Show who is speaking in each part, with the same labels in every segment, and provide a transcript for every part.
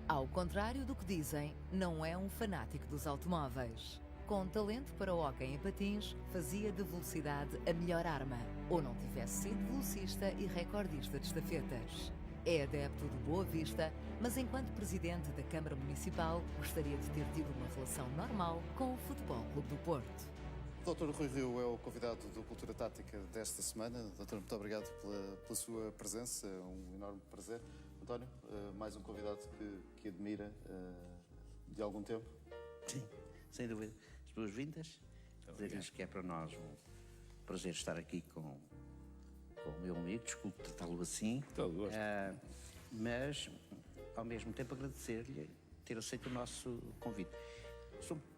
Speaker 1: Ao contrário do que dizem, não é um fanático dos automóveis. Com talento para o hóquei em patins, fazia de velocidade a melhor arma, ou não tivesse sido velocista e recordista de estafetas. É adepto de Boa Vista, mas enquanto presidente da Câmara Municipal, gostaria de ter tido uma relação normal com o Futebol Clube do Porto.
Speaker 2: O Dr. Rui Rio é o convidado do Cultura Tática desta semana. Doutor, muito obrigado pela sua presença, é um enorme prazer. António, mais um convidado que admira de algum tempo.
Speaker 3: Sim, sem dúvida. As boas-vindas, dizer-lhes que é para nós um prazer estar aqui com o meu amigo, desculpe tratá-lo assim.
Speaker 4: Todo gosto.
Speaker 3: Mas, ao mesmo tempo, agradecer-lhe ter aceito o nosso convite.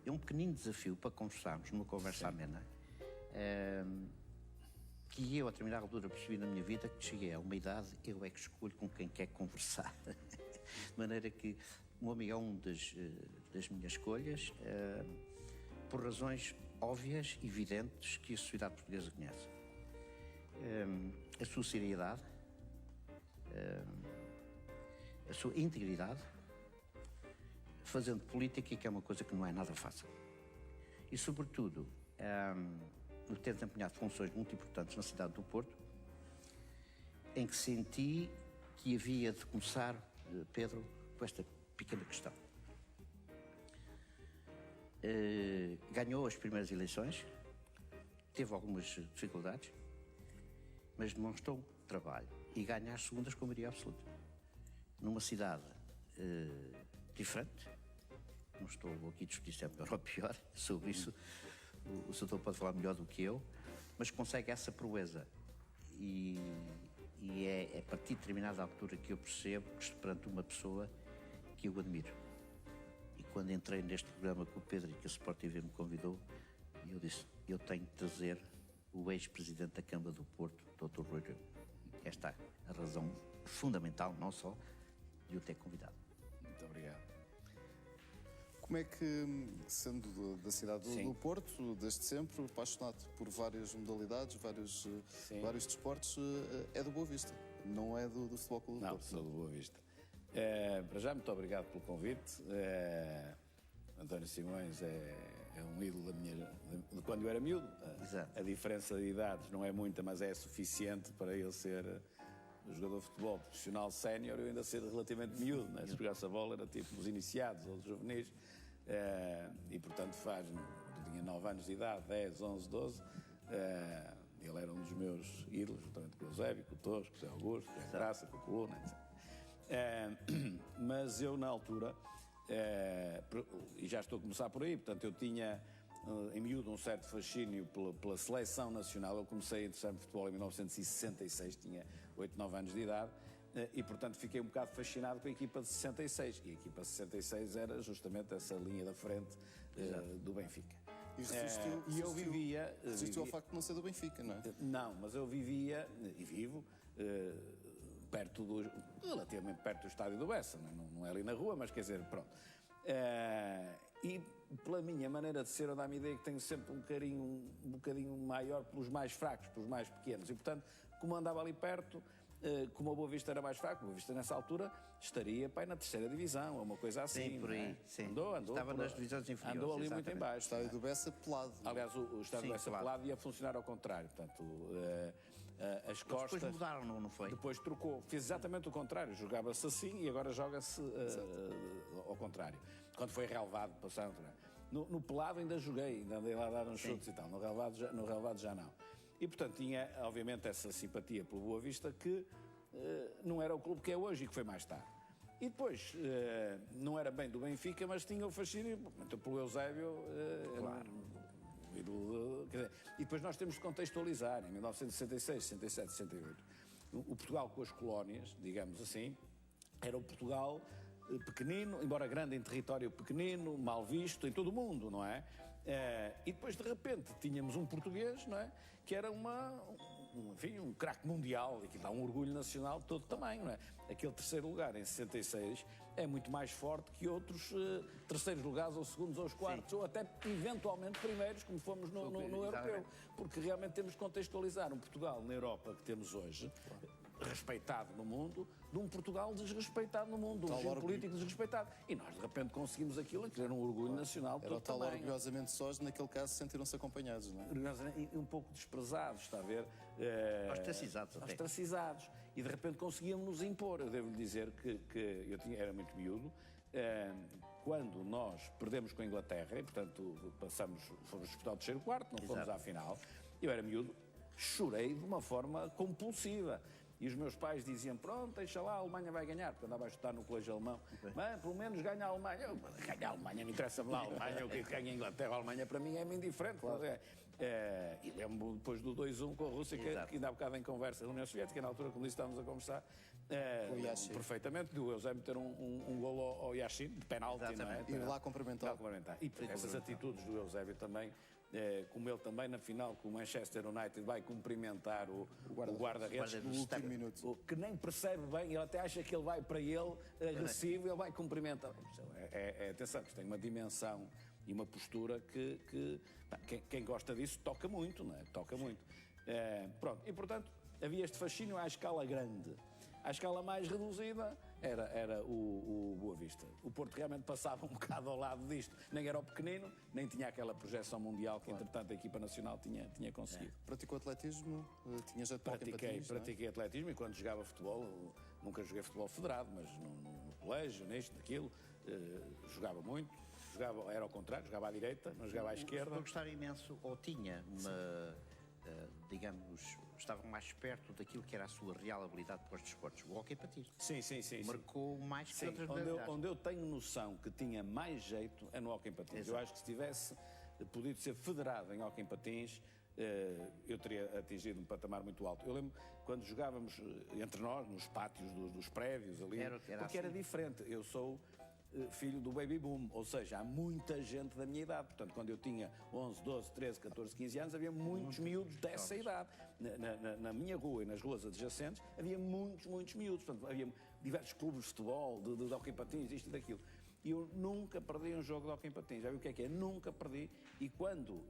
Speaker 3: É um pequenino desafio para conversarmos numa conversa amena, que eu, a determinada altura, percebi na minha vida que cheguei a uma idade, eu é que escolho com quem quer conversar. De maneira que o meu amigo é uma das minhas escolhas, por razões óbvias, evidentes, que a sociedade portuguesa conhece. A sua seriedade, a sua integridade, fazendo política, que é uma coisa que não é nada fácil. E, sobretudo, no ter desempenhado funções muito importantes na cidade do Porto, em que senti que havia de começar, Pedro, com esta pequena questão. Ganhou as primeiras eleições, teve algumas dificuldades, mas demonstrou trabalho e ganha as segundas com maioria absoluta. Numa cidade diferente, não estou aqui a discutir se é melhor ou pior, sobre isso o Sr. pode falar melhor do que eu, mas consegue essa proeza e é a partir de determinada altura que eu percebo que estou perante uma pessoa que eu admiro. E quando entrei neste programa com o Pedro e que a Sport TV me convidou, eu disse, eu tenho de trazer o ex-presidente da Câmara do Porto, Dr. Rui Rio. Esta é a razão fundamental, não só, de o ter convidado.
Speaker 2: Muito obrigado. Como é que, sendo da cidade do Porto, desde sempre, apaixonado por várias modalidades, vários desportos, é do Boa Vista, não é do Futebol Clube do Porto?
Speaker 4: Não, sou do Boa Vista. Para já, muito obrigado pelo convite. António Simões é um ídolo de quando eu era miúdo. A diferença de idades não é muita, mas é suficiente para ele ser jogador de futebol profissional sénior e eu ainda ser relativamente miúdo, né? Se jogasse a bola era tipo os iniciados ou os juvenis. E portanto eu tinha 9 anos de idade, 10, 11, 12. Ele era um dos meus ídolos, juntamente com o Eusébio, com o Tosco, com o José Augusto, com a Graça, com o Coluna, etc. Mas eu, na altura, e já estou a começar por aí, portanto, eu tinha em miúdo um certo fascínio pela seleção nacional. Eu comecei a interessar-me por futebol em 1966, tinha 8, 9 anos de idade, e portanto fiquei um bocado fascinado com a equipa de 66. E a equipa de 66 era justamente essa linha da frente do Benfica.
Speaker 2: E eu resistiu ao facto de não ser do Benfica, não é?
Speaker 4: Não, mas eu vivia, e vivo, relativamente perto do estádio do Bessa, não é ali na rua, mas quer dizer, pronto. E pela minha maneira de ser, eu dá-me a ideia que tenho sempre um carinho um bocadinho maior pelos mais fracos, pelos mais pequenos. E portanto, como andava ali perto, como a Boa Vista era mais fraco, a Boa Vista nessa altura estaria na terceira divisão, ou uma coisa assim.
Speaker 3: Sim, por aí. Sim.
Speaker 4: Andou.
Speaker 3: Estava nas divisões inferiores.
Speaker 4: Andou ali muito em baixo.
Speaker 2: O estádio do Bessa pelado.
Speaker 4: Aliás, o estádio do Bessa pelado ia funcionar ao contrário. Portanto, as costas...
Speaker 3: Depois mudaram, não foi?
Speaker 4: Depois trocou. Fez exatamente o contrário. Jogava-se assim e agora joga-se ao contrário. Quando foi relevado, passaram... No pelado ainda joguei, ainda andei lá a dar uns chutes e tal. No relevado já não. E, portanto, tinha, obviamente, essa simpatia pelo Boa Vista que não era o clube que é hoje e que foi mais tarde. E depois, não era bem do Benfica, mas tinha o fascínio pelo Eusébio. Claro. E depois nós temos de contextualizar. Em 1966, 67, 68, o Portugal com as colónias, digamos assim, era o Portugal pequenino, embora grande em território pequenino, mal visto em todo o mundo, não é? E depois, de repente, tínhamos um português, não é? Que era um craque mundial, e que dá um orgulho nacional de todo tamanho, não é? Aquele terceiro lugar em 66 é muito mais forte que outros terceiros lugares, ou segundos, ou os quartos, ou até eventualmente primeiros, como fomos no europeu. Porque realmente temos de contextualizar um Portugal na Europa que temos hoje. respeitado no mundo, de um Portugal desrespeitado no mundo, de um regime político desrespeitado. E nós, de repente, conseguimos aquilo, que era um orgulho nacional.
Speaker 2: Era o tal orgulhosamente sós, naquele caso, sentiram-se acompanhados, não é?
Speaker 4: E um pouco desprezados, está a ver?
Speaker 3: Ostracizados até.
Speaker 4: Ostracizados. E, de repente, conseguíamos nos impor. Eu devo dizer que era muito miúdo. Quando nós perdemos com a Inglaterra, e, portanto, fomos disputar o terceiro quarto, não fomos à final, eu era miúdo, chorei de uma forma compulsiva. E os meus pais diziam, pronto, deixa lá, a Alemanha vai ganhar, porque andava a estudar no colégio alemão. Mas, pelo menos ganha a Alemanha. Ganha a Alemanha, não interessa-me lá a Alemanha, o que ganha a Inglaterra, a Alemanha para mim é-me indiferente. Claro. E lembro depois do 2-1 com a Rússia, que ainda há bocado em conversa da União Soviética, na altura, quando estávamos a conversar, perfeitamente, do Eusébio ter um golo ao Yashin, de penalti, não é?
Speaker 2: E lá cumprimentar.
Speaker 4: E essas atitudes do Eusébio também, como ele também na final com o Manchester United vai cumprimentar o guarda-redes
Speaker 2: no último minuto,
Speaker 4: que nem percebe bem, ele até acha que ele vai para ele agressivo, ele vai cumprimentar. Atenção, isto tem uma dimensão e uma postura que quem gosta disso toca muito, não é? Toca muito. Pronto, e portanto havia este fascínio à escala grande. À escala mais reduzida era o Boa Vista. O Porto realmente passava um bocado ao lado disto. Nem era o pequenino, nem tinha aquela projeção mundial que, entretanto, a equipa nacional tinha conseguido.
Speaker 2: Praticou atletismo? Tinha já
Speaker 4: Pratiquei atletismo e quando jogava futebol, nunca joguei futebol federado, mas no colégio, nisto, naquilo, jogava muito. Era ao contrário, jogava à direita, não jogava à esquerda.
Speaker 3: Eu gostava imenso, ou tinha uma... digamos, estava mais perto daquilo que era a sua real habilidade para os desportos. O hóquei patins.
Speaker 4: Sim.
Speaker 3: Marcou mais que outras modalidades.
Speaker 4: Onde eu tenho noção que tinha mais jeito é no hóquei patins. Eu acho que se tivesse podido ser federado em hóquei patins, eu teria atingido um patamar muito alto. Eu lembro quando jogávamos entre nós, nos pátios dos prédios ali, porque era diferente. Eu sou filho do baby boom, ou seja, há muita gente da minha idade. Portanto, quando eu tinha 11, 12, 13, 14, 15 anos, havia muitos miúdos dessa idade. Na minha rua e nas ruas adjacentes, havia muitos miúdos. Portanto, havia diversos clubes de futebol, de hóquei patins, isto e daquilo. E eu nunca perdi um jogo de hóquei patins. Já viu o que é? Nunca perdi. E quando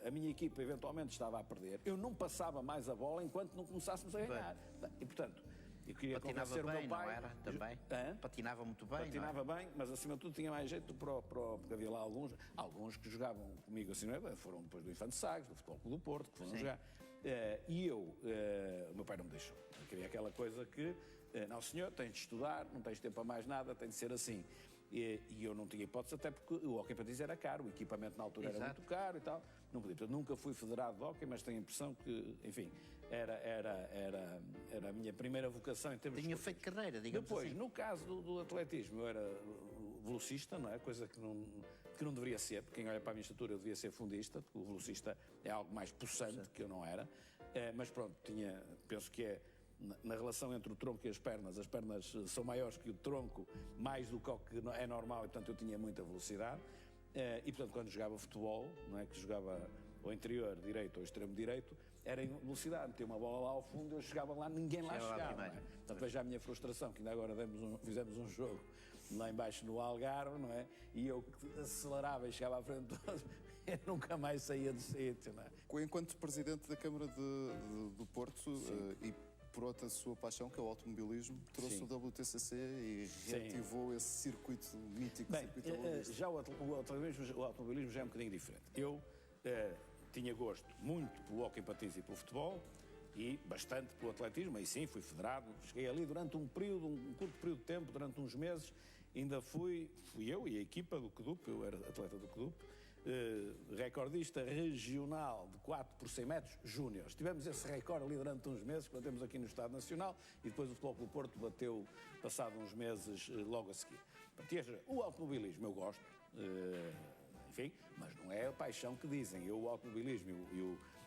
Speaker 4: a minha equipa eventualmente estava a perder, eu não passava mais a bola enquanto não começássemos a ganhar. E, portanto, eu queria convencer o meu pai.
Speaker 3: Não era também? Patinava muito bem.
Speaker 4: Patinava bem, mas acima de tudo tinha mais jeito porque havia lá alguns que jogavam comigo assim, não é? Foram depois do Infante Sagres, do Futebol Clube do Porto, que foram jogar. E o meu pai não me deixou. Eu queria aquela coisa que, não senhor, tens de estudar, não tens tempo para mais nada, tem de ser assim. E eu não tinha hipótese, até porque o hóquei patins era caro, o equipamento na altura era muito caro e tal. Não podia. Portanto, nunca fui federado de hóquei, mas tenho a impressão que, enfim, era a minha primeira vocação em termos de...
Speaker 3: Tinha feito carreira, digamos
Speaker 4: Depois,
Speaker 3: assim.
Speaker 4: no caso do atletismo, eu era velocista, não é? Coisa que não deveria ser, porque quem olha para a minha estatura eu devia ser fundista, porque o velocista é algo mais possante que eu não era. Mas pronto, penso que é na relação entre o tronco e as pernas são maiores que o tronco, mais do que o que é normal, e portanto eu tinha muita velocidade. E portanto quando jogava futebol, não é, que jogava ao interior direito ou extremo direito, era em velocidade, metia uma bola lá ao fundo, eu chegava lá, ninguém lá chegava. Não é? Portanto veja a minha frustração, que ainda agora fizemos um jogo lá embaixo no Algarve, não é? E eu acelerava e chegava à frente de todos, eu nunca mais saía do sítio, não é?
Speaker 2: Enquanto Presidente da Câmara do Porto, e por outra sua paixão, que é o automobilismo, trouxe o WTCC e reativou esse circuito mítico.
Speaker 4: Bem, já o automobilismo já é um bocadinho diferente. Eu tinha gosto muito pelo hóquei patins e pelo futebol e bastante pelo atletismo, aí sim, fui federado. Cheguei ali durante um curto período de tempo, durante uns meses, ainda fui eu e a equipa do CDUP, eu era atleta do CDUP, recordista regional de 4 por 100 metros, júniores. Tivemos esse recorde ali durante uns meses, que batemos aqui no Estado Nacional, e depois o Futebol Clube do Porto bateu, passado uns meses, logo a seguir. O automobilismo eu gosto, enfim, mas não é a paixão que dizem. O automobilismo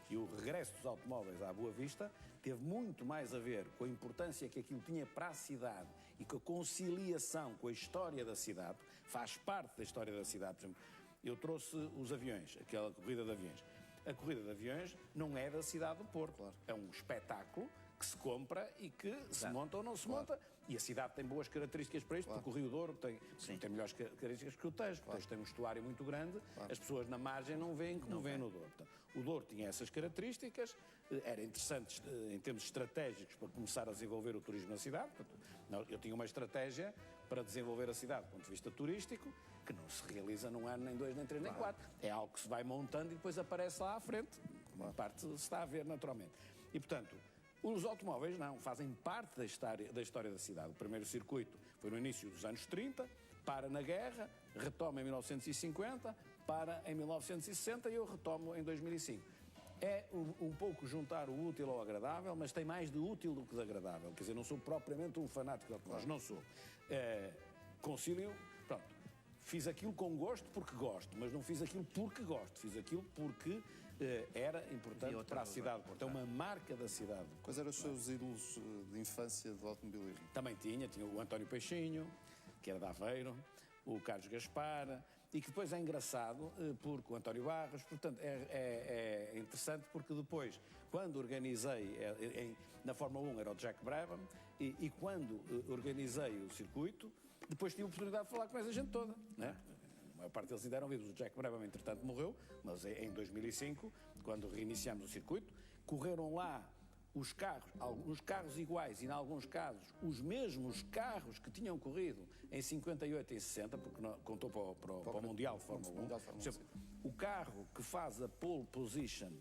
Speaker 4: e o regresso dos automóveis à Boa Vista teve muito mais a ver com a importância que aquilo tinha para a cidade e com a conciliação com a história da cidade, faz parte da história da cidade. Por exemplo, eu trouxe os aviões, aquela corrida de aviões. A corrida de aviões não é da cidade do Porto. Claro. É um espetáculo que se compra e que se monta ou não se monta. E a cidade tem boas características para isto, porque o Rio Douro tem melhores características que o Tejo. O Tejo tem um estuário muito grande, as pessoas na margem não veem como veem no Douro. Portanto, O Douro tinha essas características, era interessante em termos estratégicos para começar a desenvolver o turismo na cidade. Eu tinha uma estratégia para desenvolver a cidade do ponto de vista turístico, que não se realiza num ano, nem 2, nem 3, nem 4. É algo que se vai montando e depois aparece lá à frente. Uma parte se está a ver naturalmente. E, portanto, os automóveis não, fazem parte da história da cidade. O primeiro circuito foi no início dos anos 30, para na guerra, retoma em 1950, para em 1960 e eu retomo em 2005. É um pouco juntar o útil ao agradável, mas tem mais de útil do que de agradável. Quer dizer, não sou propriamente um fanático de automóveis, não sou. Concílio, pronto, fiz aquilo com gosto porque gosto, mas não fiz aquilo porque gosto, fiz aquilo porque era importante para a cidade. Portanto, é uma marca da cidade.
Speaker 2: Quais eram os seus ídolos de infância do automobilismo?
Speaker 4: Também tinha o António Peixinho, que era de Aveiro, o Carlos Gaspar, e que depois é engraçado porque o António Barros, portanto, é interessante porque depois, quando organizei, na Fórmula 1 era o Jack Brabham, e quando organizei o circuito, depois tive a oportunidade de falar com essa gente toda, né? A maior parte deles ainda eram vivos. O Jack Brabham, entretanto, morreu, mas em 2005, quando reiniciámos o circuito, correram lá os carros, alguns carros iguais e, em alguns casos, os mesmos carros que tinham corrido em 58 e 60, porque contou para o Mundial de Fórmula 1. Por exemplo, o carro que faz a pole position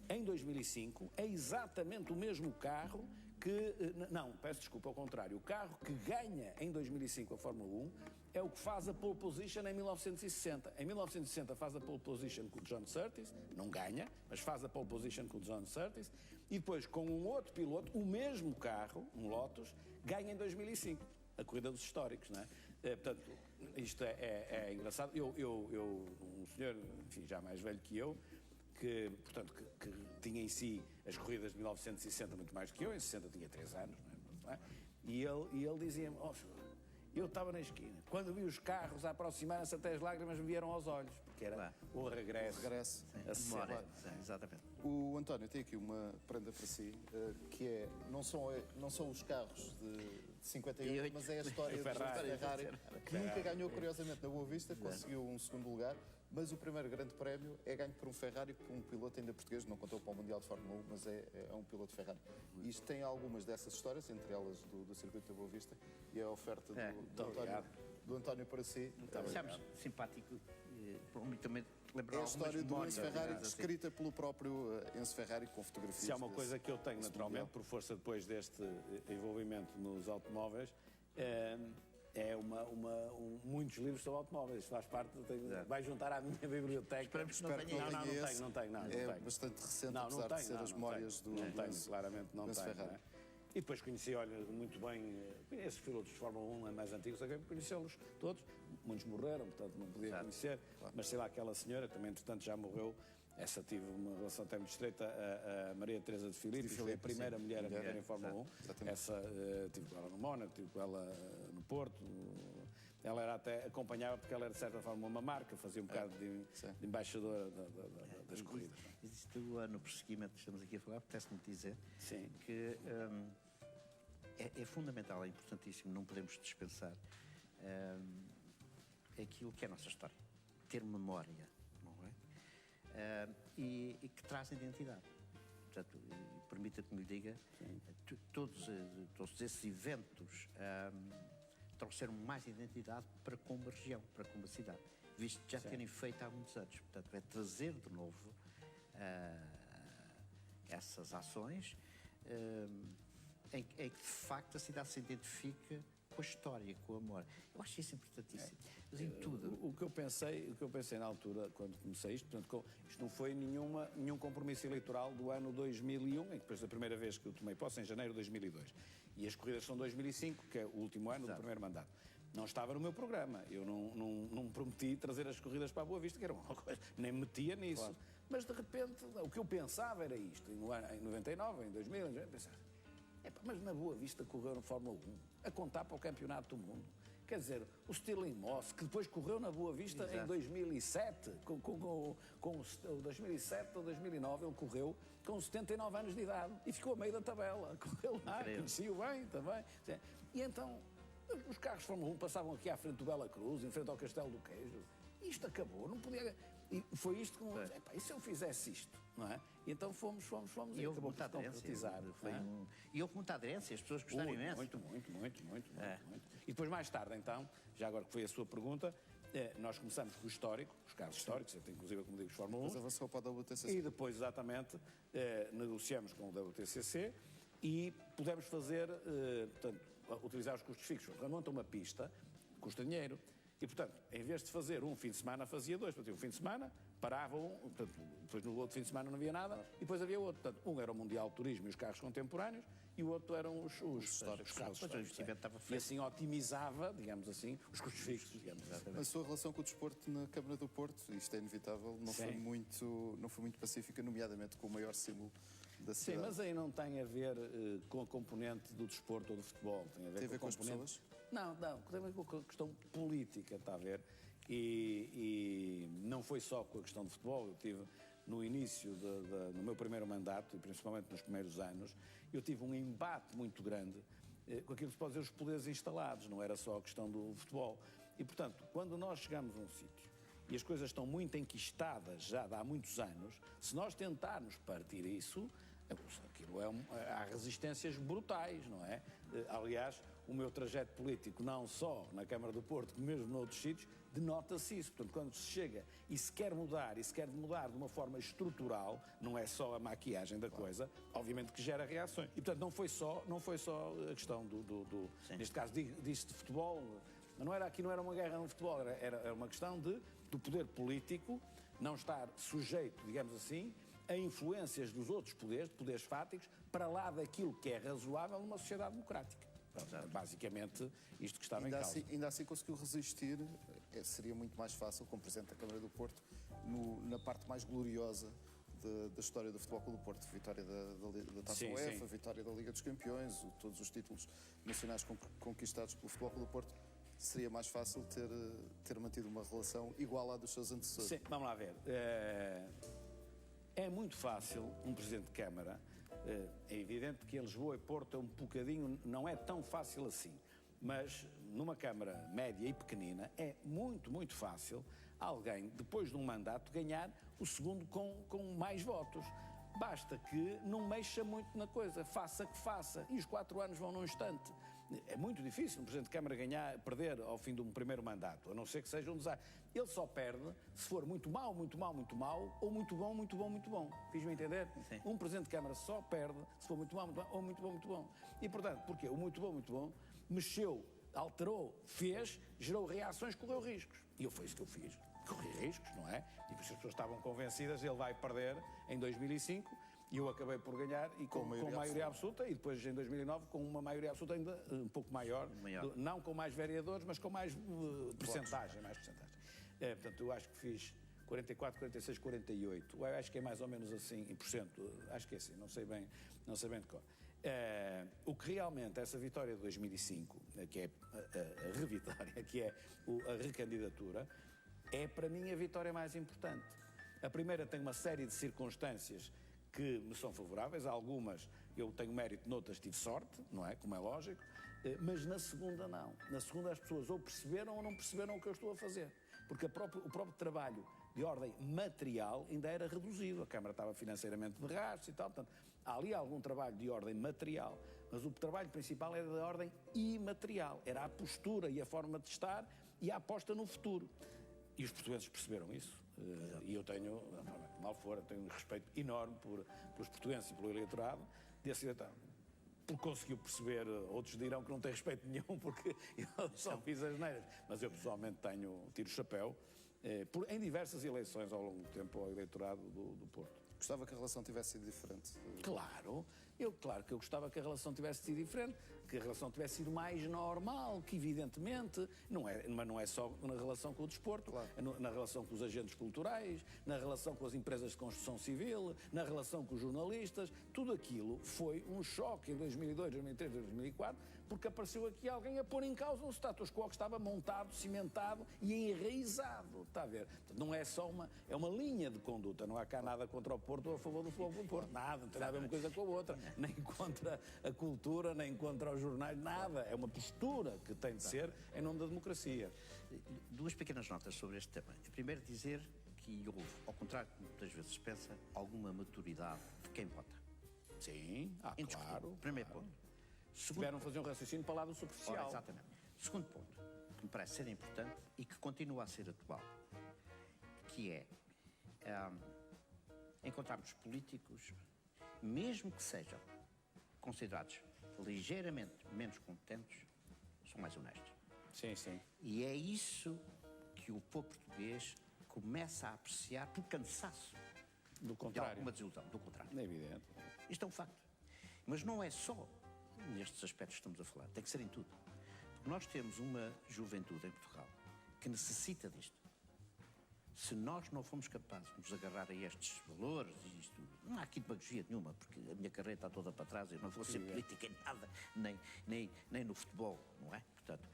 Speaker 4: em 2005 é exatamente o mesmo carro que... Não, peço desculpa, ao contrário. O carro que ganha em 2005 a Fórmula 1 é o que faz a pole position em 1960. Em 1960 faz a pole position com o John Surtees, não ganha, mas faz a pole position com o John Surtees, e depois com um outro piloto, o mesmo carro, um Lotus, ganha em 2005, a corrida dos históricos, não é? Portanto, isto é engraçado. Um senhor, enfim, já mais velho que eu, que, portanto, que tinha em si as corridas de 1960 muito mais do que eu, em 60 tinha 3 anos, não é? E ele dizia-me, eu estava na esquina, quando vi os carros a aproximarem-se até as lágrimas me vieram aos olhos, porque era o regresso.
Speaker 3: A memória, exatamente.
Speaker 2: O António tem aqui uma prenda para si, que é, não são os carros de 58, mas é a história do Ferrari, que nunca ganhou, curiosamente, na Boa Vista, conseguiu um segundo lugar, mas o primeiro grande prémio é ganho por um Ferrari, por um piloto ainda português, não contou para o Mundial de Fórmula 1, mas é um piloto Ferrari. E isto tem algumas dessas histórias, entre elas do circuito da Boa Vista, e a oferta do António para si.
Speaker 3: Achamos simpático, também lembrar
Speaker 2: é a história do Enzo Ferrari, descrita pelo próprio Enzo Ferrari, com fotografias.
Speaker 4: Se há uma coisa que eu tenho, naturalmente, por força depois deste envolvimento nos automóveis, muitos livros sobre automóveis. Isso faz parte, vai juntar à minha biblioteca.
Speaker 2: Espero que
Speaker 4: não tenho.
Speaker 2: É bastante recente, apesar de ser as memórias do...
Speaker 4: Não tenho, claramente não tenho.
Speaker 2: Ferrari.
Speaker 4: E depois conheci, muito bem, esses pilotos de Fórmula 1 mais antigos, acabei conhecê-los todos. Muitos morreram, portanto não podia conhecer, mas sei lá, aquela senhora, também entretanto já morreu, essa tive uma relação até muito estreita, a Maria Teresa de Filipe, que foi a primeira mulher a morrer em Fórmula 1. Exatamente. Essa tive com ela no Mónaco, tive com ela no Porto. Ela era até, acompanhava, porque ela era de certa forma uma marca, fazia um bocado de embaixadora das corridas.
Speaker 3: Existe no prosseguimento que estamos aqui a falar, apetece-me dizer que é fundamental, é importantíssimo, não podemos dispensar aquilo que é a nossa história. Ter memória, não é? E que traz identidade. Portanto, permita-me lhe diga, todos esses eventos trouxeram mais identidade para com uma região, para com uma cidade, visto que já terem feito há muitos anos. Portanto, é trazer de novo essas ações em que, de facto, a cidade se identifica com a história, com o amor. Eu acho isso importantíssimo. Mas em tudo.
Speaker 4: O que eu pensei na altura, quando comecei isto, portanto, isto não foi nenhum compromisso eleitoral do ano 2001, em que depois da primeira vez que eu tomei posse, em janeiro de 2002. E as corridas são 2005, que é o último ano do primeiro mandato. Não estava no meu programa. Eu não prometi trazer as corridas para a Boa Vista, que era uma coisa, nem metia nisso. Claro. Mas, de repente, o que eu pensava era isto. Em 99, em 2000, eu pensava, mas na Boa Vista correu na Fórmula 1, a contar para o Campeonato do Mundo. Quer dizer, o Stirling Moss, que depois correu na Boa Vista em 2007, com 2007 ou 2009, ele correu com 79 anos de idade e ficou a meio da tabela. Correu lá, conhecia-o bem também. E então, os carros de Fórmula 1 passavam aqui à frente do Bela Cruz, em frente ao Castelo do Queijo. E isto acabou, não podia... E foi isto que... E se eu fizesse isto, não é? E então fomos
Speaker 3: e houve muita aderência. E houve muita aderência, as pessoas gostaram imenso.
Speaker 4: Muito. E depois, mais tarde, então, já agora que foi a sua pergunta, nós começamos com o histórico, os carros históricos, inclusive, como digo, os Fórmula 1.
Speaker 2: Depois avançou para o WTCC.
Speaker 4: E depois, exatamente, negociamos com o WTCC e pudemos fazer, portanto, utilizar os custos fixos. Quando monta uma pista, custa dinheiro. E, portanto, em vez de fazer um fim de semana, fazia dois. Portanto, um fim de semana, parava um, portanto, depois no outro fim de semana não havia nada, e depois havia outro. Portanto, um era o Mundial de Turismo e os carros contemporâneos, e o outro eram os carros históricos. E assim otimizava, digamos assim, os custos fixos, digamos.
Speaker 2: A sua relação com o desporto na Câmara do Porto, isto é inevitável, não foi muito pacífica, nomeadamente com o maior símbolo da cidade.
Speaker 4: Sim, mas aí não tem a ver com a componente do desporto ou do futebol. Tem a ver com
Speaker 2: as pessoas?
Speaker 4: Não, tem a ver com a questão política, está a ver? E não foi só com a questão do futebol. Eu tive, no início, no meu primeiro mandato, e principalmente nos primeiros anos, eu tive um embate muito grande com aquilo que se pode dizer os poderes instalados, não era só a questão do futebol. E, portanto, quando nós chegamos a um sítio e as coisas estão muito enquistadas já há muitos anos, se nós tentarmos partir isso, aquilo há resistências brutais, não é? Aliás, o meu trajeto político, não só na Câmara do Porto, como mesmo noutros sítios, denota-se isso. Portanto, quando se chega e se quer mudar de uma forma estrutural, não é só a maquiagem da coisa, obviamente que gera reações. E, portanto, não foi só a questão neste caso, disso de futebol, aqui não era uma guerra no futebol, era uma questão do poder político não estar sujeito, digamos assim, a influências dos outros poderes, de poderes fáticos, para lá daquilo que é razoável numa sociedade democrática. Pronto, basicamente, isto que estava em causa.
Speaker 2: Ainda assim conseguiu resistir, seria muito mais fácil, como Presidente da Câmara do Porto, na parte mais gloriosa da história do Futebol Clube do Porto. Vitória da Taça UEFA, vitória da Liga dos Campeões, todos os títulos nacionais conquistados pelo Futebol Clube do Porto. Seria mais fácil ter mantido uma relação igual à dos seus antecessores.
Speaker 4: Sim, vamos lá ver. É muito fácil um Presidente de Câmara... É evidente que em Lisboa e Porto é um bocadinho, não é tão fácil assim, mas numa Câmara média e pequenina é muito fácil alguém, depois de um mandato, ganhar o segundo com mais votos. Basta que não mexa muito na coisa, faça que faça, e os 4 anos vão num instante. É muito difícil um Presidente de Câmara perder ao fim de um primeiro mandato, a não ser que seja um desastre. Ele só perde se for muito mau, ou muito bom. Fiz-me entender?
Speaker 3: Sim.
Speaker 4: Um Presidente de Câmara só perde se for muito mau, ou muito bom. E, portanto, porque o muito bom, mexeu, alterou, gerou reações, correu riscos. E foi isso que eu fiz. Corri riscos, não é? E por isso as pessoas estavam convencidas, ele vai perder em 2005, e eu acabei por ganhar e com maioria absoluta, e depois em 2009 com uma maioria absoluta ainda um pouco maior. Não com mais vereadores, mas com mais percentagem. Portanto, eu acho que fiz 44, 46, 48. Eu acho que é mais ou menos assim, em porcento. Acho que é assim, não sei bem de cor. O que realmente, essa vitória de 2005, que é a revitória, que é a recandidatura, é para mim a vitória mais importante. A primeira tem uma série de circunstâncias que me são favoráveis, algumas eu tenho mérito, noutras tive sorte, não é? Como é lógico, mas na segunda não. Na segunda as pessoas ou perceberam ou não perceberam o que eu estou a fazer, porque o próprio trabalho de ordem material ainda era reduzido, a Câmara estava financeiramente de rastro e tal, portanto, há ali algum trabalho de ordem material, mas o trabalho principal era de ordem imaterial, era a postura e a forma de estar e a aposta no futuro. E os portugueses perceberam isso. E eu tenho, mal fora, tenho um respeito enorme pelos portugueses e pelo eleitorado desse eleitorado. Porque conseguiu perceber, outros dirão que não tem respeito nenhum porque eu só fiz as neiras. Mas eu pessoalmente tiro o chapéu em diversas eleições ao longo do tempo ao eleitorado do Porto.
Speaker 2: Gostava que a relação tivesse sido diferente?
Speaker 4: Claro que eu gostava que a relação tivesse sido diferente, que a relação tivesse sido mais normal, que evidentemente, mas não é só na relação com o desporto, claro. Na relação com os agentes culturais, na relação com as empresas de construção civil, na relação com os jornalistas, tudo aquilo foi um choque em 2002, 2003, 2004, porque apareceu aqui alguém a pôr em causa um status quo que estava montado, cimentado e enraizado, está a ver? Não é só é uma linha de conduta, não há cá nada contra o Porto ou a favor do Futebol do Porto, nada, não tem nada a ver uma coisa com a outra. nem contra a cultura, nem contra os jornais, nada. É uma postura que tem de ser em nome da democracia.
Speaker 3: Duas pequenas notas sobre este tema. Primeiro, dizer que houve, ao contrário do que muitas vezes se pensa, alguma maturidade de quem vota.
Speaker 4: Sim, claro.
Speaker 3: Primeiro
Speaker 4: claro.
Speaker 3: ponto.
Speaker 4: Tiveram a fazer um raciocínio para o lado superficial.
Speaker 3: Ora, exatamente. Segundo ponto, que me parece ser importante e que continua a ser atual, que é encontrarmos políticos, mesmo que sejam considerados ligeiramente menos competentes, são mais honestos.
Speaker 4: Sim, sim.
Speaker 3: E é isso que o povo português começa a apreciar por cansaço.
Speaker 4: Do contrário.
Speaker 3: De alguma desilusão, do contrário.
Speaker 4: É evidente.
Speaker 3: Isto é um facto. Mas não é só nestes aspectos que estamos a falar, tem que ser em tudo. Porque nós temos uma juventude em Portugal que necessita disto. Se nós não formos capazes de nos agarrar a estes valores, e isto, não há aqui demagogia nenhuma, porque a minha carreira está toda para trás, eu não vou ser política em nada, nem no futebol, não é? Portanto,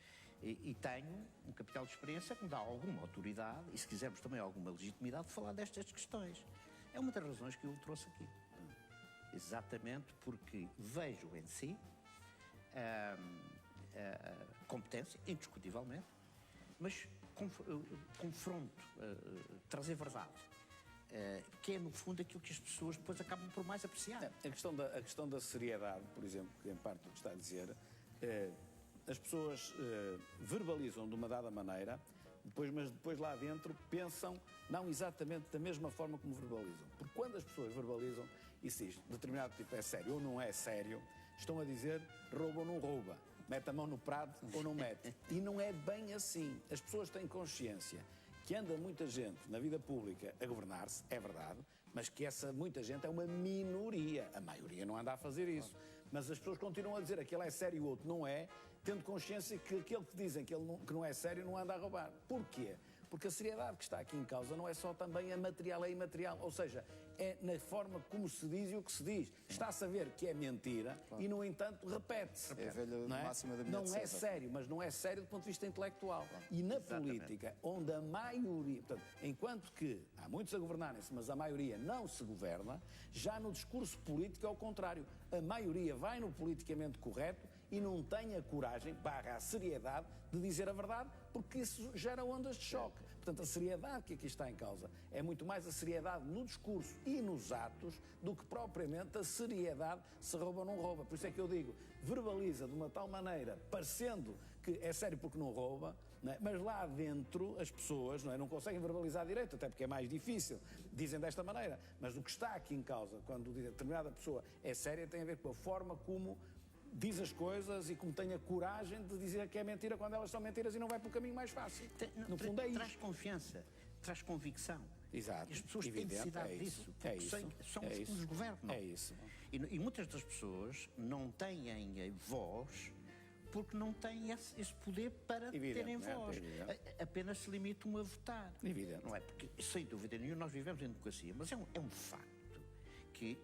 Speaker 3: e tenho um capital de experiência que me dá alguma autoridade e, se quisermos, também alguma legitimidade de falar destas questões. É uma das razões que eu o trouxe aqui. Exatamente porque vejo em si competência, indiscutivelmente, mas confronto, trazer verdade, que é, no fundo, aquilo que as pessoas depois acabam por mais apreciar.
Speaker 4: A questão da seriedade, por exemplo, que em parte o que está a dizer, as pessoas verbalizam de uma dada maneira, mas depois lá dentro pensam não exatamente da mesma forma como verbalizam. Porque quando as pessoas verbalizam e se diz determinado tipo é sério ou não é sério, estão a dizer rouba ou não rouba, mete a mão no prato ou não mete. E não é bem assim. As pessoas têm consciência que anda muita gente na vida pública a governar-se, é verdade, mas que essa muita gente é uma minoria. A maioria não anda a fazer isso. Mas as pessoas continuam a dizer aquele é sério e o outro não é, tendo consciência que aquele que dizem que não é sério não anda a roubar. Porquê? Porque a seriedade que está aqui em causa não é só também a material e imaterial, ou seja, é na forma como se diz e o que se diz. Está-se a ver que é mentira e, no entanto, repete-se.
Speaker 2: É a velha máxima da minha
Speaker 4: Não é sério, mas não é sério do ponto de vista intelectual. E na política, onde a maioria... Portanto, enquanto que há muitos a governarem-se, mas a maioria não se governa, já no discurso político é o contrário. A maioria vai no politicamente correto e não tem a coragem, a seriedade, de dizer a verdade, porque isso gera ondas de choque. Portanto, a seriedade que aqui está em causa é muito mais a seriedade no discurso e nos atos do que propriamente a seriedade se rouba ou não rouba. Por isso é que eu digo, verbaliza de uma tal maneira, parecendo que é sério porque não rouba, não é? Mas lá dentro as pessoas não conseguem verbalizar direito, até porque é mais difícil, dizem desta maneira. Mas o que está aqui em causa, quando determinada pessoa é séria, tem a ver com a forma como diz as coisas e como tem a coragem de dizer que é mentira quando elas são mentiras e não vai para o caminho mais fácil. No fundo é isso.
Speaker 3: Traz confiança, traz convicção.
Speaker 4: Exato.
Speaker 3: As pessoas têm necessidade disso, porque são os que nos governam.
Speaker 4: É isso.
Speaker 3: E muitas das pessoas não têm voz porque não têm esse poder para terem voz. Apenas se limitam a votar.
Speaker 4: Evidente.
Speaker 3: Não é? Porque, sem dúvida nenhuma, nós vivemos em democracia, mas é um facto que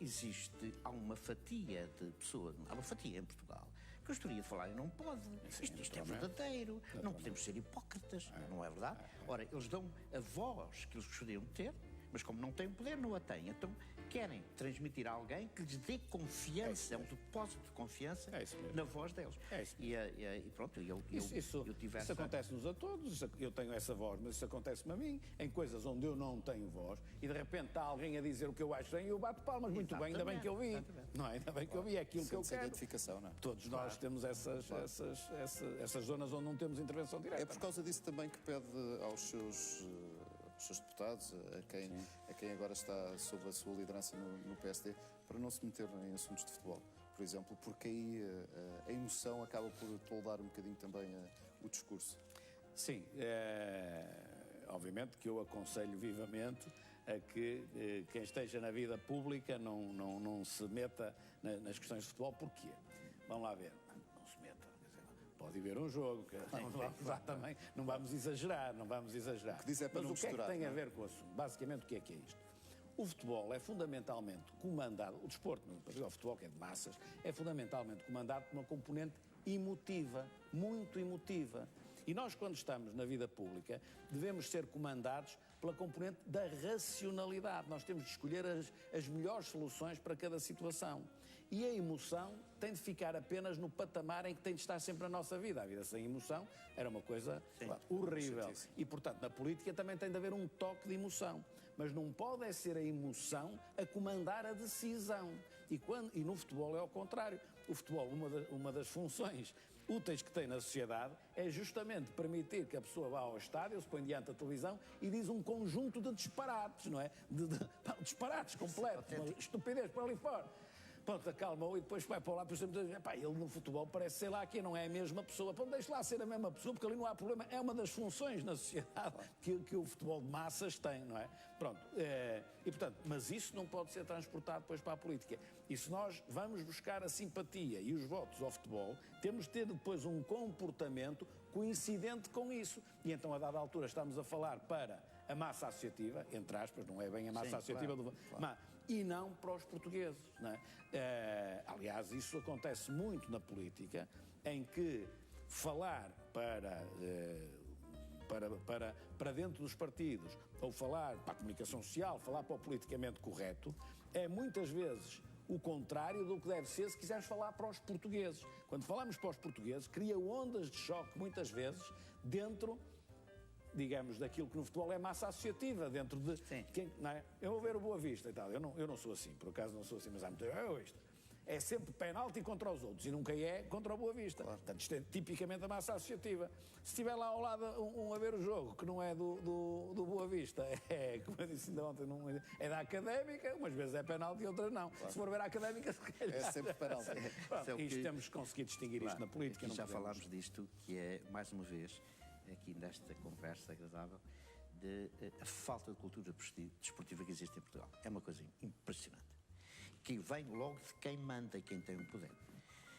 Speaker 3: há uma fatia de pessoas, há uma fatia em Portugal, que gostaria de falar e não pode. Isto é verdadeiro, não podemos ser hipócritas, não é verdade? Ora, eles dão a voz que eles gostariam de ter, mas como não têm poder, não a têm. Então querem transmitir a alguém que lhes dê confiança, é um depósito de confiança na voz deles. E pronto, eu tive essa...
Speaker 4: Isso acontece-nos a todos, eu tenho essa voz, mas isso acontece-me a mim, em coisas onde eu não tenho voz, e de repente está alguém a dizer o que eu acho e eu bato palmas, muito bem, ainda bem que eu vi. Não é? Ainda bem que eu vi, é aquilo que eu quero.
Speaker 2: Identificação, não é?
Speaker 4: Todos nós temos essas zonas onde não temos intervenção direta.
Speaker 2: É por causa disso também que pede aos seus deputados, a quem agora está sob a sua liderança no PSD, para não se meter em assuntos de futebol, por exemplo, porque aí a emoção acaba por toldar um bocadinho também o discurso.
Speaker 4: Sim, obviamente que eu aconselho vivamente a que quem esteja na vida pública não se meta nas questões de futebol. Porquê? Vamos lá ver. Não se meta. Pode haver um jogo, que também, não vamos exagerar.
Speaker 2: O que diz é para
Speaker 4: mas
Speaker 2: não
Speaker 4: o que
Speaker 2: misturar,
Speaker 4: é que tem a ver com o assunto? Basicamente, o que é isto? O futebol é fundamentalmente comandado, o desporto, o futebol que é de massas, é fundamentalmente comandado por uma componente emotiva, muito emotiva. E nós, quando estamos na vida pública, devemos ser comandados pela componente da racionalidade. Nós temos de escolher as melhores soluções para cada situação. E a emoção tem de ficar apenas no patamar em que tem de estar sempre a nossa vida. A vida sem emoção era uma coisa horrível. E, portanto, na política também tem de haver um toque de emoção. Mas não pode ser a emoção a comandar a decisão. E no futebol é ao contrário. O futebol, uma das funções úteis que tem na sociedade é justamente permitir que a pessoa vá ao estádio, se põe diante da televisão e diz um conjunto de disparates, não é? Disparates completos, estupidez para ali fora. Pronto, acalma-o e depois vai para lá, depois ele no futebol parece, sei lá, que não é a mesma pessoa. Pronto, deixe lá ser a mesma pessoa, porque ali não há problema. É uma das funções na sociedade que o futebol de massas tem, não é? Pronto, e portanto, mas isso não pode ser transportado depois para a política. E se nós vamos buscar a simpatia e os votos ao futebol, temos de ter depois um comportamento coincidente com isso. E então, a dada altura, estamos a falar para a massa associativa, entre aspas, não é bem a massa associativa e não para os portugueses. Não é? Aliás, isso acontece muito na política, em que falar para dentro dos partidos, ou falar para a comunicação social, falar para o politicamente correto, é muitas vezes o contrário do que deve ser se quisermos falar para os portugueses. Quando falamos para os portugueses, cria ondas de choque, muitas vezes, dentro, digamos, daquilo que no futebol é massa associativa, dentro de quem, não é? Eu vou ver o Boa Vista e tal, eu não sou assim, por acaso não sou assim, mas há muito isto. É sempre penalti contra os outros e nunca é contra o Boa Vista. Claro. Portanto, isto é tipicamente a massa associativa. Se estiver lá ao lado a ver o jogo, que não é do Boa Vista, como eu disse ainda ontem, é da Académica, umas vezes é penalti e outras não. Claro. Se for ver a Académica, se calhar...
Speaker 2: É sempre penalti.
Speaker 4: Isto temos que conseguir distinguir isto na política.
Speaker 3: Já falámos disto, que é, mais uma vez, aqui nesta conversa agradável, a falta de cultura desportiva que existe em Portugal. É uma coisa impressionante. Que vem logo de quem manda e quem tem o poder.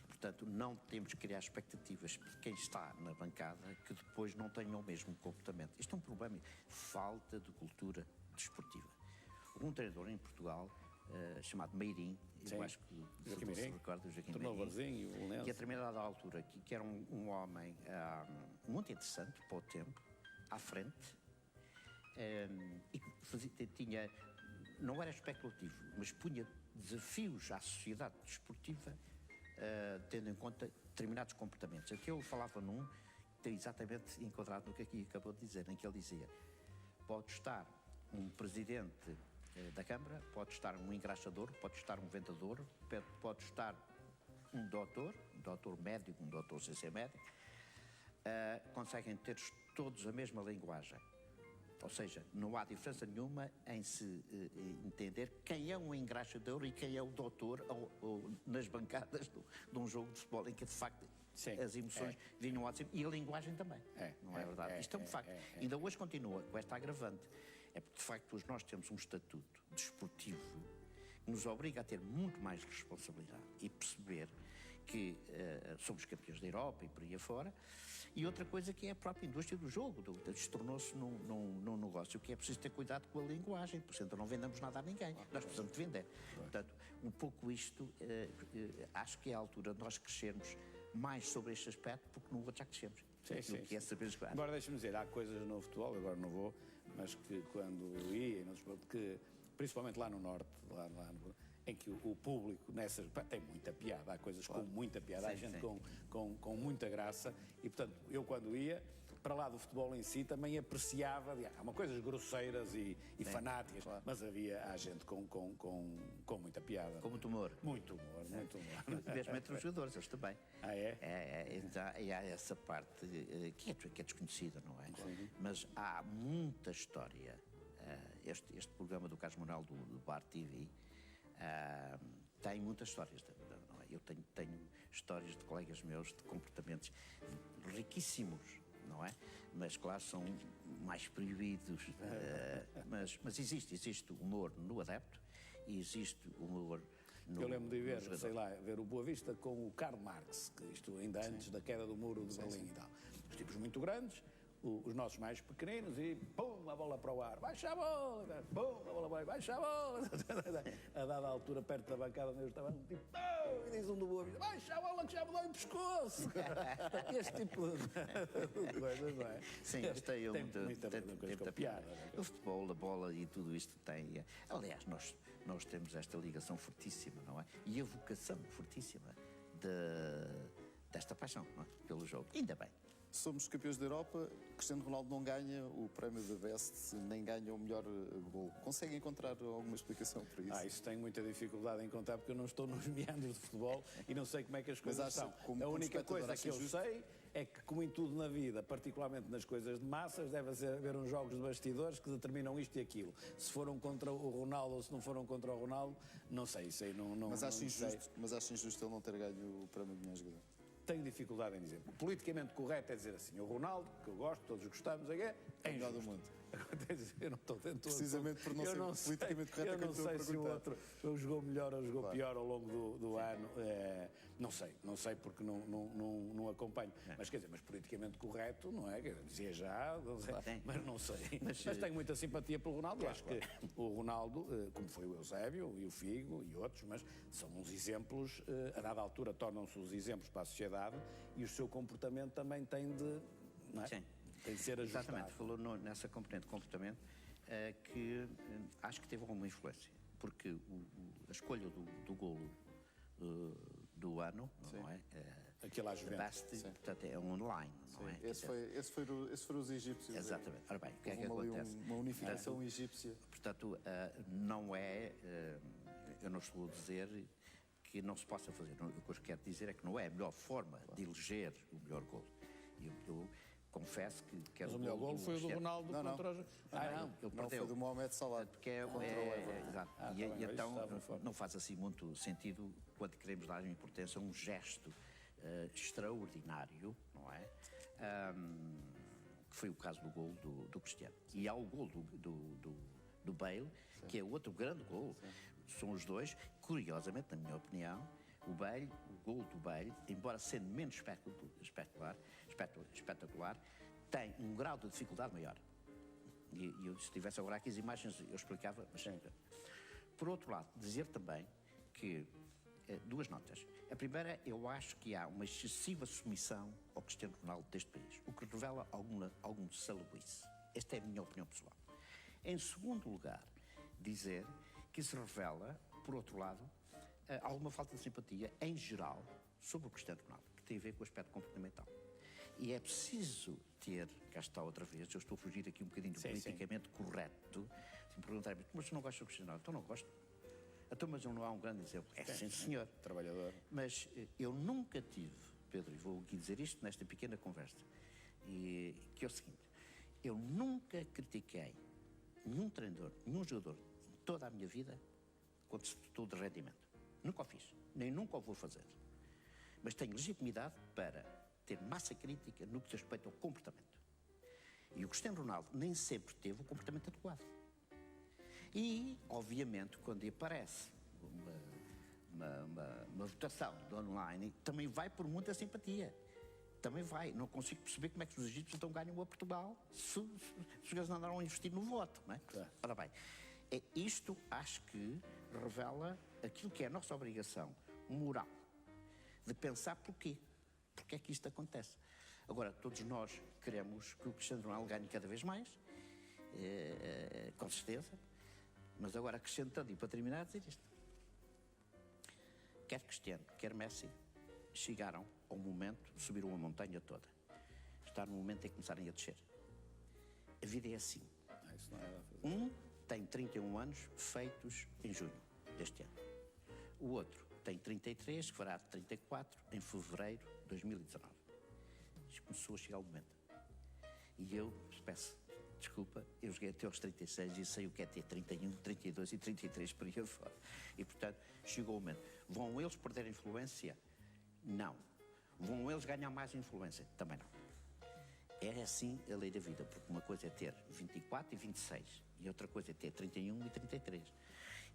Speaker 3: Portanto, não temos que criar expectativas de quem está na bancada que depois não tenham o mesmo comportamento. Isto é um problema. Falta de cultura desportiva. Um treinador em Portugal, chamado Meirinho, eu acho que se recorda, o Joaquim Meirinho, que a determinada altura, que era um homem muito interessante para o tempo, à frente, e tinha, não era especulativo, mas punha desafios à sociedade desportiva, tendo em conta determinados comportamentos. Aqui eu falava exatamente enquadrado no que aqui acabou de dizer, em que ele dizia: pode estar um presidente da Câmara, pode estar um engraxador, pode estar um vendedor, pode estar um doutor médico, um doutor sem ser médico, conseguem ter todos a mesma linguagem. Ou seja, não há diferença nenhuma em se entender quem é um engraxador e quem é o doutor ou nas bancadas de um jogo de futebol, em que de facto as emoções vinham ao de cima, e a linguagem também. Não é verdade? Isto é um facto. Ainda hoje continua com esta agravante. É porque de facto hoje nós temos um estatuto desportivo que nos obriga a ter muito mais responsabilidade e perceber que somos campeões da Europa e por aí afora. E outra coisa que é a própria indústria do jogo, isto tornou-se num negócio que é preciso ter cuidado com a linguagem, porque senão não vendemos nada a ninguém, nós precisamos de vender. Portanto, um pouco isto, acho que é a altura de nós crescermos mais sobre este aspecto, porque no outro já crescemos. Que é saber jogar.
Speaker 4: Agora deixa-me dizer, há coisas no futebol, agora não vou, mas que quando eu ia, que, principalmente lá no Norte, em que o público tem muita piada, há coisas com muita piada, há gente com muita graça, e portanto eu quando ia para lá do futebol em si também apreciava, há uma coisas grosseiras e fanáticas, mas há gente com muita piada.
Speaker 3: Com muito humor.
Speaker 4: Muito humor.
Speaker 3: Mesmo entre os jogadores, eles também.
Speaker 4: É?
Speaker 3: Há essa parte que é desconhecida, não é? Mas há muita história. Este programa do Carlos Manuel do Bar TV tem muitas histórias, não é? Eu tenho histórias de colegas meus de comportamentos riquíssimos, não é? Mas claro, são mais proibidos, mas existe humor no adepto e existe humor no...
Speaker 4: Eu lembro de ver o Boa Vista com o Karl Marx, que isto ainda antes da queda do muro de Berlim e tal. Os tipos muito grandes, os nossos mais pequeninos e pum, a bola para o ar, baixa a bola, pum, a bola vai, baixa a bola. A dada altura, perto da bancada onde eu estava, tipo, e diz um do Boa Vista, baixa a bola que já me dói o pescoço. Este tipo de coisas, não é?
Speaker 3: Sim, gostei
Speaker 4: Tem muita piada.
Speaker 3: O futebol, a bola e tudo isto tem... Aliás, nós temos esta ligação fortíssima, não é? E a vocação fortíssima desta paixão, não é? Pelo jogo. Ainda bem.
Speaker 2: Somos campeões da Europa, Cristiano Ronaldo não ganha o prémio da Best, nem ganha o melhor gol. Consegue encontrar alguma explicação para isso?
Speaker 4: Isso tenho muita dificuldade em contar porque eu não estou nos meandros de futebol e não sei como é que as coisas estão. A única coisa que eu sei é que, como em tudo na vida, particularmente nas coisas de massas, deve haver uns jogos de bastidores que determinam isto e aquilo. Se foram contra o Ronaldo ou se não foram contra o Ronaldo, não sei.
Speaker 2: Mas acho injusto ele não ter ganho o prémio de melhor jogador.
Speaker 4: Tenho dificuldade em dizer. O politicamente correto é dizer assim, o Ronaldo, que eu gosto, todos gostamos, é
Speaker 2: o melhor do mundo.
Speaker 4: Eu não estou dentro.
Speaker 2: Precisamente por não ser politicamente correto,
Speaker 4: eu não sei se o outro jogou melhor ou jogou pior ao longo do ano. Não sei porque não acompanho. Mas quer dizer, mas politicamente correto, não é? Dizia já, mas não sei. Mas tenho muita simpatia pelo Ronaldo. Acho que o Ronaldo, como foi o Eusébio e o Figo e outros, mas são uns exemplos, a dada altura tornam-se os exemplos para a sociedade e o seu comportamento também tem de... Não é?
Speaker 3: Sim.
Speaker 4: Tem de ser ajustado.
Speaker 3: Exatamente, falou nessa componente de comportamento que acho que teve alguma influência, porque a escolha do golo do ano, não é?
Speaker 4: Aquele à Juventus.
Speaker 3: Portanto, é online, não é?
Speaker 2: Esses foram os egípcios.
Speaker 3: Exatamente. Ora bem, o que é que
Speaker 2: acontece? Uma unificação egípcia.
Speaker 3: Portanto, não é... eu não estou a dizer que não se possa fazer. O que eu quero dizer é que não é a melhor forma de eleger o melhor golo. Eu confesso que
Speaker 4: mas o melhor golo foi o do Ronaldo contra o...
Speaker 3: Ele perdeu.
Speaker 2: Foi do Mohamed Salah contra o Everton.
Speaker 3: Exato. E então não faz assim muito sentido quando queremos dar importância a um gesto extraordinário, não é? Que foi o caso do golo do Cristiano. E há o golo do Bale, que é outro grande golo. São os dois, curiosamente, na minha opinião, o golo do Bale, embora sendo menos espetacular, tem um grau de dificuldade maior. E eu, se tivesse agora aqui as imagens, eu explicava. Mas... Por outro lado, dizer também que duas notas. A primeira, eu acho que há uma excessiva submissão ao Cristiano Ronaldo deste país, o que revela algum salubrice. Esta é a minha opinião pessoal. Em segundo lugar, dizer que se revela, por outro lado, alguma falta de simpatia, em geral, sobre o Cristiano Ronaldo, que tem a ver com o aspecto comportamental. E é preciso ter, cá está outra vez, eu estou a fugir aqui um bocadinho do politicamente correto, se me perguntarem, mas tu não gostas do Cristiano Ronaldo? Então não gosto. Então, mas não há um grande exemplo. Sim, senhor.
Speaker 4: Trabalhador.
Speaker 3: Mas eu nunca tive, Pedro, e vou aqui dizer isto nesta pequena conversa, que é o seguinte, eu nunca critiquei nenhum treinador, nenhum jogador, em toda a minha vida, quando se tratou de rendimento. Nunca o fiz, nem nunca o vou fazer. Mas tenho legitimidade para ter massa crítica no que diz respeito ao comportamento. E o Cristiano Ronaldo nem sempre teve o comportamento adequado. E, obviamente, quando aparece uma votação de online, também vai por muita simpatia. Também vai. Não consigo perceber como é que os egípcios então ganham a Portugal se os gajos andaram a investir no voto, não é? Ora bem, isto acho que revela aquilo que é a nossa obrigação moral, de pensar porquê. Porquê é que isto acontece? Agora, todos nós queremos que o Cristiano Ronaldo ganhe cada vez mais, com certeza, mas agora acrescentando, e para terminar, dizer isto. Quer Cristiano, quer Messi, chegaram ao momento de subir uma montanha toda. Está no momento em começarem a descer. A vida é assim.
Speaker 4: Isso não é
Speaker 3: um tem 31 anos feitos em junho deste ano. O outro tem 33, que fará 34 em fevereiro de 2019. Isto começou a chegar ao momento. E eu peço desculpa, eu joguei até aos 36 e sei o que é ter 31, 32 e 33 por aí fora. E, portanto, chegou o momento. Vão eles perder influência? Não. Vão eles ganhar mais influência? Também não. É assim a lei da vida, porque uma coisa é ter 24 e 26 e outra coisa é ter 31 e 33.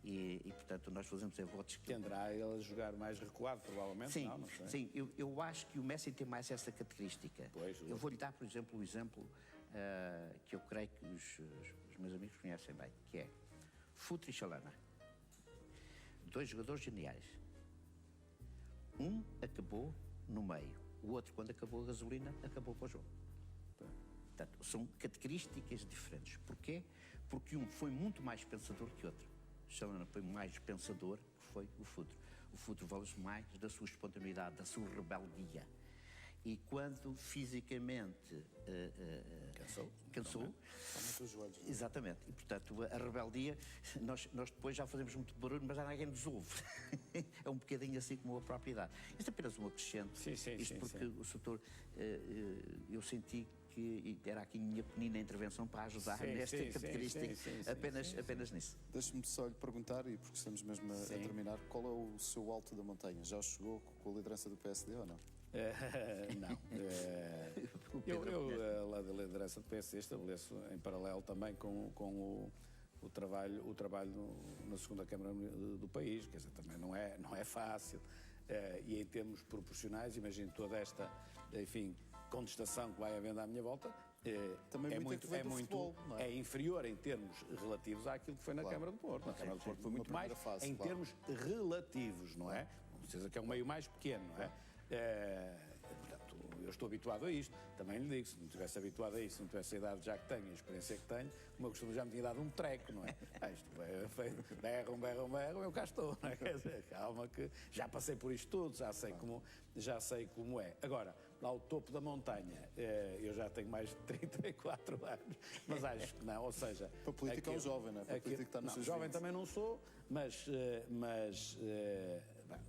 Speaker 3: E portanto, nós fazemos votos que...
Speaker 4: Tenderá ele a jogar mais recuado, provavelmente?
Speaker 3: Sim,
Speaker 4: não sei.
Speaker 3: Sim. Eu acho que o Messi tem mais essa característica.
Speaker 4: Pois,
Speaker 3: eu vou-lhe dar, por exemplo, o exemplo que eu creio que os meus amigos conhecem bem, que é Futre e Chalana. 2 jogadores geniais. Um acabou no meio, o outro, quando acabou a gasolina, acabou para o jogo. Portanto, são características diferentes. Porquê? Porque um foi muito mais pensador que o outro. Chalana foi mais pensador que foi o Futre. O Futre vale mais da sua espontaneidade, da sua rebeldia. E quando fisicamente cansou, exatamente, e portanto a rebeldia, nós depois já fazemos muito barulho, mas já ninguém nos ouve. É um bocadinho assim como a própria idade. Isto é apenas um acrescento, porque o setor, eu senti que era aqui a minha pequenina intervenção para ajudar nesta característica, apenas nisso.
Speaker 2: Deixe-me só lhe perguntar, e porque estamos mesmo a terminar, qual é o seu alto da montanha? Já chegou com a liderança do PSD ou não?
Speaker 4: Não. Eu, lá da liderança do PSD, estabeleço em paralelo também com o trabalho na segunda Câmara do país, quer dizer, também não é fácil. E em termos proporcionais, imagino toda esta, enfim, contestação que vai havendo à minha volta, é inferior em termos relativos àquilo que foi na Câmara do Porto. Na Câmara do Porto foi muito mais em termos relativos, não é? Com certeza que é um meio mais pequeno, não é? Portanto, eu estou habituado a isto. Também lhe digo, se não estivesse habituado a isto, se não tivesse a idade já que tenho, a experiência que tenho, como eu costumo, já me tinha dado um treco, não é? Isto berram, eu cá estou, não é? Quer dizer, calma que já passei por isto tudo, já sei como é. Agora, lá ao topo da montanha, eu já tenho mais de 34 anos, mas acho que não, ou seja...
Speaker 2: Para a política é um jovem, não é? Para a política está nos seus
Speaker 4: jovem
Speaker 2: 20.
Speaker 4: também não sou, mas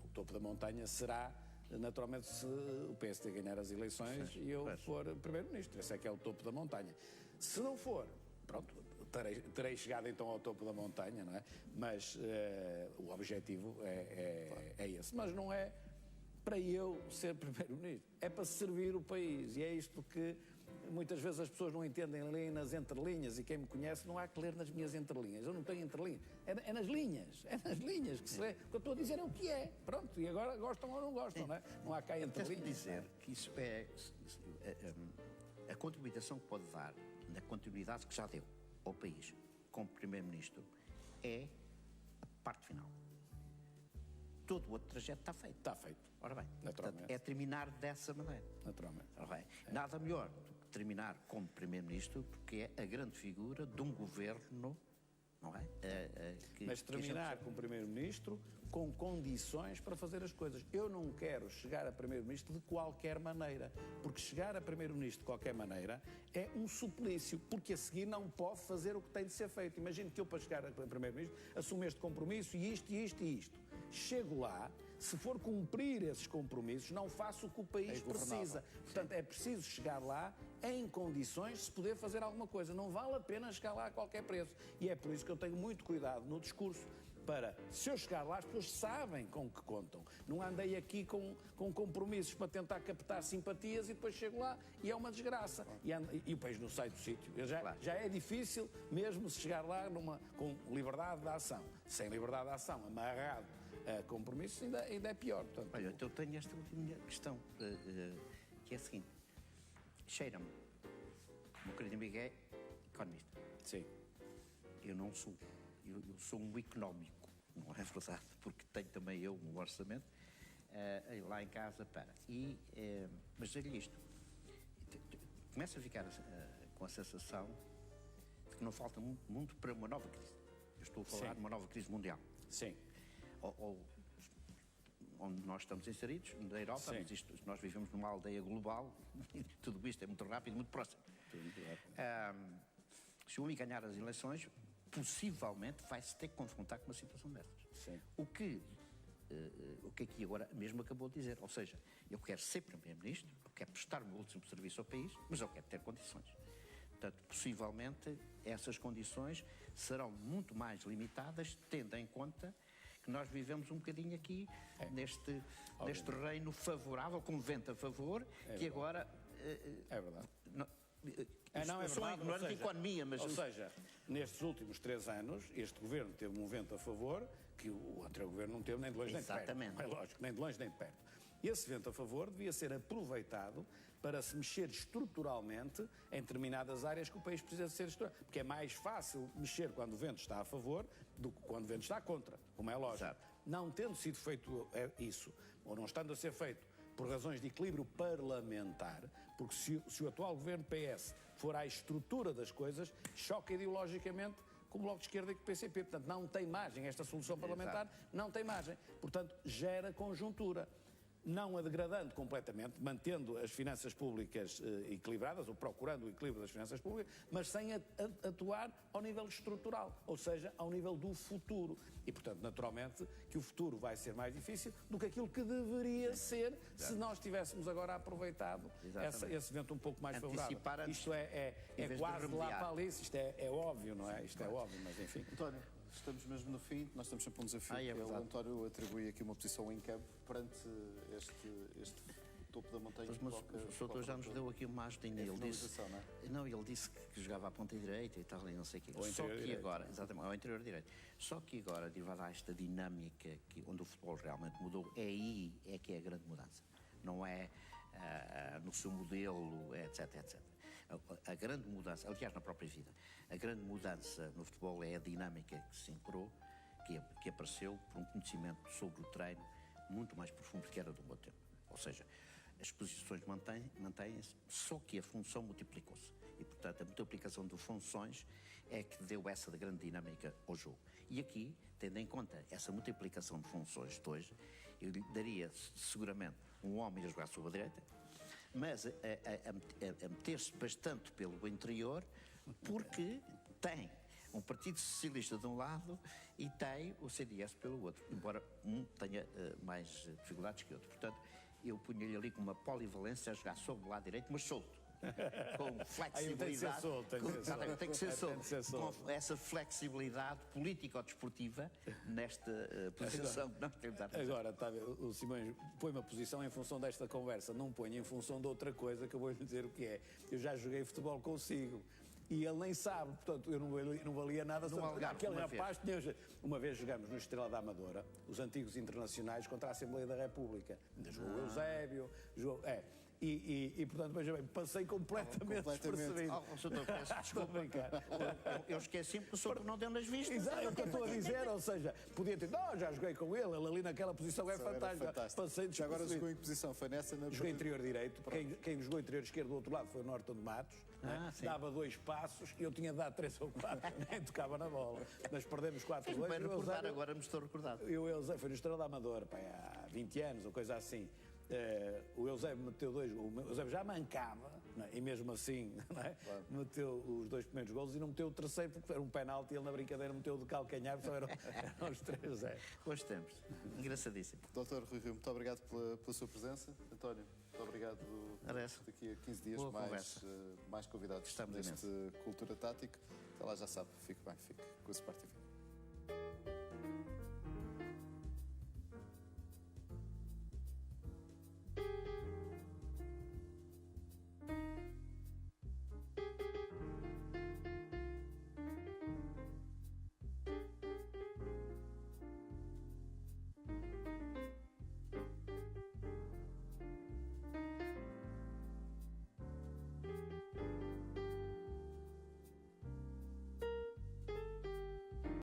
Speaker 4: o topo da montanha será, naturalmente, se o PSD ganhar as eleições e eu for primeiro-ministro. Esse é que é o topo da montanha. Se não for, pronto, terei chegado então ao topo da montanha, não é? Mas o objetivo é esse. Mas não é para eu ser primeiro-ministro, é para servir o país. E é isto que muitas vezes as pessoas não entendem ali nas entrelinhas, e quem me conhece não há que ler nas minhas entrelinhas. Eu não tenho entrelinhas. É nas linhas que se lê. O que eu estou a dizer é o que é. Pronto, e agora gostam ou não gostam, não é? Não há cá entrelinhas.
Speaker 3: Quero dizer que isso é a contribuição que pode dar, na continuidade que já deu ao país como primeiro-ministro, é a parte final. Todo o outro trajeto está feito.
Speaker 4: Está feito.
Speaker 3: Ora bem,
Speaker 4: naturalmente.
Speaker 3: Portanto, é terminar dessa maneira.
Speaker 4: Naturalmente.
Speaker 3: Ora bem, nada melhor do que terminar como primeiro-ministro, porque é a grande figura de um governo, não é?
Speaker 4: Mas terminar como primeiro-ministro com condições para fazer as coisas. Eu não quero chegar a primeiro-ministro de qualquer maneira, porque chegar a primeiro-ministro de qualquer maneira é um suplício, porque a seguir não pode fazer o que tem de ser feito. Imagino que eu, para chegar a primeiro-ministro, assumo este compromisso e isto. Chego lá, se for cumprir esses compromissos, não faço o que o país precisa. Portanto, é preciso chegar lá em condições de se poder fazer alguma coisa. Não vale a pena chegar lá a qualquer preço. E é por isso que eu tenho muito cuidado no discurso, para, se eu chegar lá, as pessoas sabem com o que contam. Não andei aqui com compromissos para tentar captar simpatias e depois chego lá e é uma desgraça. E o país não sai do sítio. Já é difícil, mesmo se chegar lá com liberdade de ação. Sem liberdade de ação, amarrado a compromissos, ainda é pior. Portanto,
Speaker 3: olha, eu tenho esta última questão, que é a seguinte. Cheira-me, o meu querido amigo é economista.
Speaker 4: Sim.
Speaker 3: Eu não sou. Eu sou um económico, não é verdade? Porque tenho também eu um orçamento lá em casa mas digo-lhe isto. Começo a ficar com a sensação de que não falta muito para uma nova crise. Eu estou a falar de uma nova crise mundial.
Speaker 4: Sim.
Speaker 3: Onde nós estamos inseridos, na Europa, mas nós vivemos numa aldeia global e tudo isto é muito rápido, muito próximo. Se o homem ganhar as eleições, possivelmente vai-se ter que confrontar com uma situação dessas.
Speaker 4: Sim.
Speaker 3: O que aqui agora mesmo acabou de dizer, ou seja, eu quero ser primeiro-ministro, eu quero prestar o meu último serviço ao país, mas eu quero ter condições. Portanto, possivelmente, essas condições serão muito mais limitadas, tendo em conta que nós vivemos um bocadinho aqui neste reino favorável, com vento a favor, que agora...
Speaker 4: É verdade.
Speaker 3: Não é verdade, ignorante de economia, mas...
Speaker 4: Ou seja, nestes últimos 3 anos, este governo teve um vento a favor que o anterior governo não teve nem de longe nem de perto.
Speaker 3: Exatamente.
Speaker 4: É lógico, nem de longe nem de perto. Esse vento a favor devia ser aproveitado para se mexer estruturalmente em determinadas áreas que o país precisa ser estruturado. Porque é mais fácil mexer quando o vento está a favor do que quando o vento está contra, como é lógico.
Speaker 3: Exato.
Speaker 4: Não tendo sido feito isso, ou não estando a ser feito por razões de equilíbrio parlamentar, porque se o atual governo PS for à estrutura das coisas, choca ideologicamente com o Bloco de Esquerda e com o PCP. Portanto, não tem margem. Esta solução parlamentar não tem margem. Portanto, gera conjuntura. Não a degradando completamente, mantendo as finanças públicas equilibradas, ou procurando o equilíbrio das finanças públicas, mas sem atuar ao nível estrutural, ou seja, ao nível do futuro. E, portanto, naturalmente, que o futuro vai ser mais difícil do que aquilo que deveria ser se nós tivéssemos agora aproveitado esse vento um pouco mais favorável. Isto é quase lá para ali, isto é óbvio, não é? Isto é óbvio, mas enfim.
Speaker 2: António, estamos mesmo no fim, nós temos sempre um desafio. O António atribui aqui uma posição em campo perante este topo da montanha.
Speaker 3: Mas o doutor já nos deu aqui uma ajudinha. Ele disse, não, ele disse que jogava à ponta direita e tal, e não sei o quê. Só que agora, exatamente, ao interior direito. Só que agora, derivada a esta dinâmica onde o futebol realmente mudou, aí é que é a grande mudança. Não é no seu modelo, etc, etc. A grande mudança, aliás, na própria vida, a grande mudança no futebol é a dinâmica que se integrou, que apareceu por um conhecimento sobre o treino muito mais profundo que era do meu tempo. Ou seja, as posições mantêm-se, só que a função multiplicou-se. E, portanto, a multiplicação de funções é que deu essa grande dinâmica ao jogo. E aqui, tendo em conta essa multiplicação de funções de hoje, eu lhe daria seguramente um homem a jogar sobre a direita, mas a meter-se bastante pelo interior, porque tem um Partido Socialista de um lado e tem o CDS pelo outro, embora um tenha mais dificuldades que o outro. Portanto, eu punha-lhe ali com uma polivalência a jogar sobre o lado direito, mas solto. Com flexibilidade. Tem que ser solto. Com essa flexibilidade político-desportiva nesta posição que nós temos.
Speaker 4: Agora, está a ver, o Simões põe uma posição em função desta conversa, não põe em função de outra coisa que eu vou-lhe dizer o que é. Eu já joguei futebol consigo. E ele nem sabe, portanto, eu não valia nada. Aquele rapaz, uma vez jogamos no Estrela da Amadora, os antigos internacionais contra a Assembleia da República. Jogou o Eusébio, E, portanto, veja bem, passei completamente despercebido.
Speaker 3: Desculpa, eu esqueci-me que o senhor não deu nas vistas.
Speaker 4: Exato, é o que eu estou a dizer, ou seja, podia ter, não, já joguei com ele ali naquela posição é fantástico. Passei
Speaker 2: já agora jogou em que posição? Foi nessa?
Speaker 4: Joguei interior direito, quem jogou interior esquerdo do outro lado foi o Norton de Matos, dava 2 passos e eu tinha dado 3 ou 4, nem tocava na bola. Mas perdemos 4-2.
Speaker 3: Agora me estou recordado.
Speaker 4: Foi no Estrela da Amadora, há 20 anos ou coisa assim. O Eusébio meteu 2 gols, o Eusébio já mancava, e mesmo assim meteu os 2 primeiros gols e não meteu o terceiro porque era um penalti e ele na brincadeira meteu de calcanhar, só eram os 3-0.
Speaker 3: Bons tempos, engraçadíssimo.
Speaker 2: Dr. Rui Rio, muito obrigado pela sua presença. António, muito obrigado. Daqui a 15 dias mais convidados neste Cultura Tático. Até lá, já sabe, fique bem, fique com o Sport TV.